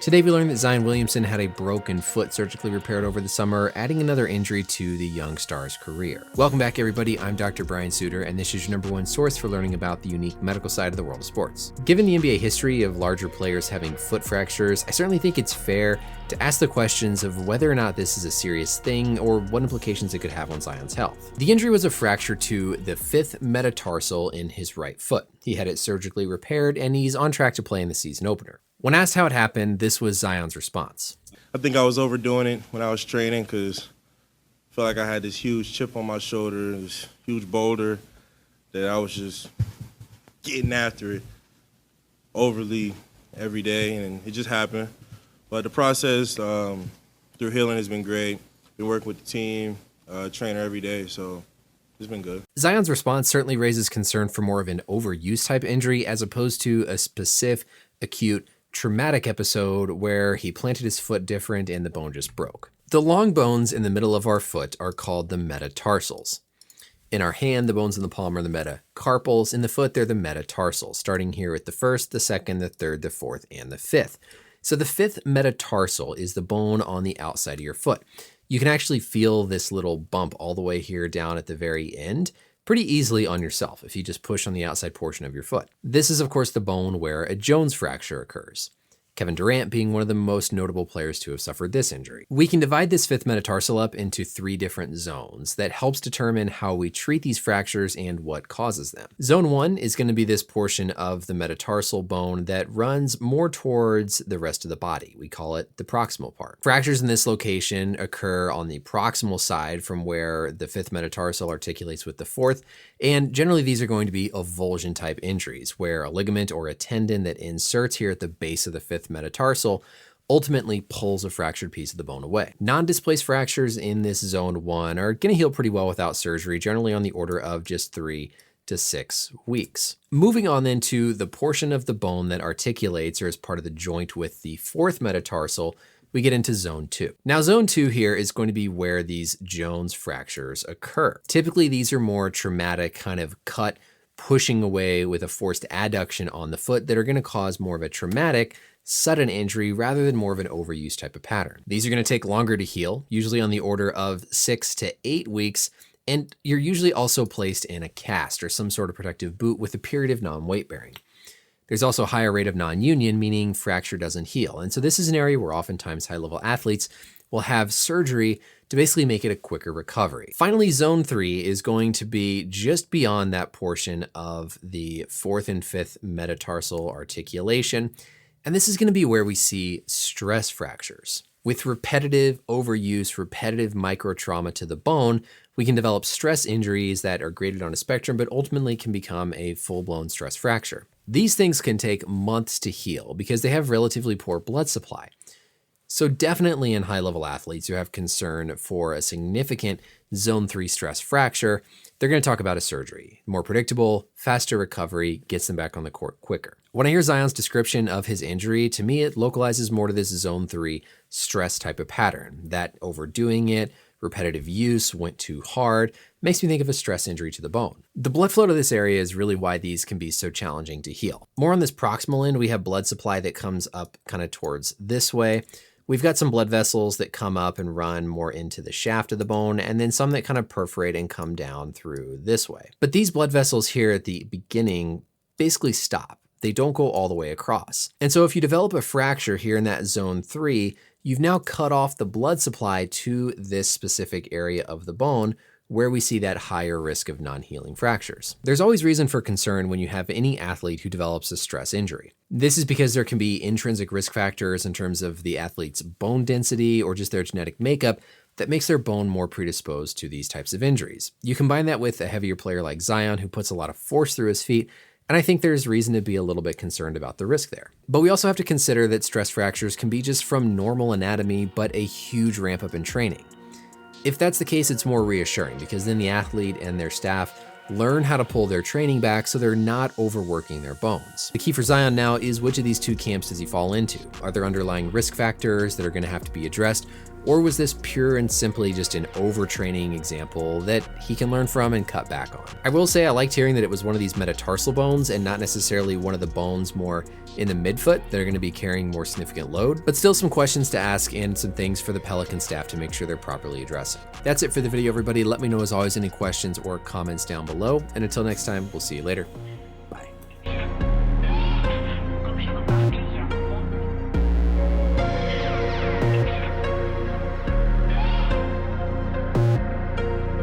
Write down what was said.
Today we learned that Zion Williamson had a broken foot surgically repaired over the summer, adding another injury to the young star's career. Welcome back, everybody. I'm Dr. Brian Sutterer, and this is your #1 source for learning about the unique medical side of the world of sports. Given the NBA history of larger players having foot fractures, I certainly think it's fair to ask the questions of whether or not this is a serious thing or what implications it could have on Zion's health. The injury was a fracture to the 5th metatarsal in his right foot. He had it surgically repaired, and he's on track to play in the season opener. When asked how it happened, this was Zion's response. I think I was overdoing it when I was training because I felt like I had this huge chip on my shoulder, this huge boulder that I was just getting after it overly every day, and it just happened. But the process through healing has been great. Been working with the team, trainer every day, so it's been good. Zion's response certainly raises concern for more of an overuse type injury as opposed to a specific acute traumatic episode where he planted his foot different and the bone just broke. The long bones in the middle of our foot are called the metatarsals. In our hand, the bones in the palm are the metacarpals. In the foot, they're the metatarsals, starting here at the 1st, the 2nd, the 3rd, the 4th, and the 5th. So the 5th metatarsal is the bone on the outside of your foot. You can actually feel this little bump all the way here down at the very end pretty easily on yourself if you just push on the outside portion of your foot. This is, of course, the bone where a Jones fracture occurs, Kevin Durant being one of the most notable players to have suffered this injury. We can divide this 5th metatarsal up into 3 different zones that helps determine how we treat these fractures and what causes them. Zone 1 is going to be this portion of the metatarsal bone that runs more towards the rest of the body. We call it the proximal part. Fractures in this location occur on the proximal side from where the 5th metatarsal articulates with the 4th, and generally these are going to be avulsion type injuries where a ligament or a tendon that inserts here at the base of the 5th metatarsal ultimately pulls a fractured piece of the bone away. Non-displaced fractures in this zone 1 are going to heal pretty well without surgery, generally on the order of just 3 to 6 weeks. Moving on then to the portion of the bone that articulates or is part of the joint with the 4th metatarsal, we get into zone 2. Now zone 2 here is going to be where these Jones fractures occur. Typically these are more traumatic kind of cut, pushing away with a forced adduction on the foot that are going to cause more of a traumatic sudden injury rather than more of an overuse type of pattern. These are going to take longer to heal, usually on the order of 6 to 8 weeks, and you're usually also placed in a cast or some sort of protective boot with a period of non-weight bearing. There's also a higher rate of non-union, meaning fracture doesn't heal. And so this is an area where oftentimes high-level athletes will have surgery to basically make it a quicker recovery. Finally, zone 3 is going to be just beyond that portion of the 4th and 5th metatarsal articulation. And this is going to be where we see stress fractures. With repetitive overuse, repetitive microtrauma to the bone, we can develop stress injuries that are graded on a spectrum, but ultimately can become a full-blown stress fracture. These things can take months to heal because they have relatively poor blood supply. So definitely in high-level athletes who have concern for a significant zone 3 stress fracture, they're going to talk about a surgery. More predictable, faster recovery, gets them back on the court quicker. When I hear Zion's description of his injury, to me it localizes more to this zone 3 stress type of pattern. That overdoing it, repetitive use, went too hard, makes me think of a stress injury to the bone. The blood flow to this area is really why these can be so challenging to heal. More on this proximal end, we have blood supply that comes up kind of towards this way. We've got some blood vessels that come up and run more into the shaft of the bone, and then some that kind of perforate and come down through this way. But these blood vessels here at the beginning basically stop. They don't go all the way across. And so if you develop a fracture here in that zone 3, you've now cut off the blood supply to this specific area of the bone where we see that higher risk of non-healing fractures. There's always reason for concern when you have any athlete who develops a stress injury. This is because there can be intrinsic risk factors in terms of the athlete's bone density or just their genetic makeup that makes their bone more predisposed to these types of injuries. You combine that with a heavier player like Zion who puts a lot of force through his feet, and I think there's reason to be a little bit concerned about the risk there. But we also have to consider that stress fractures can be just from normal anatomy, but a huge ramp up in training. If that's the case, it's more reassuring because then the athlete and their staff learn how to pull their training back so they're not overworking their bones. The key for Zion now is which of these 2 camps does he fall into? Are there underlying risk factors that are going to have to be addressed, Or was this pure and simply just an overtraining example that he can learn from and cut back on? I will say I liked hearing that it was one of these metatarsal bones and not necessarily one of the bones more in the midfoot that are going to be carrying more significant load, but still some questions to ask and some things for the Pelican staff to make sure they're properly addressing. That's it for the video, everybody. Let me know as always any questions or comments down below, and until next time, we'll see you later.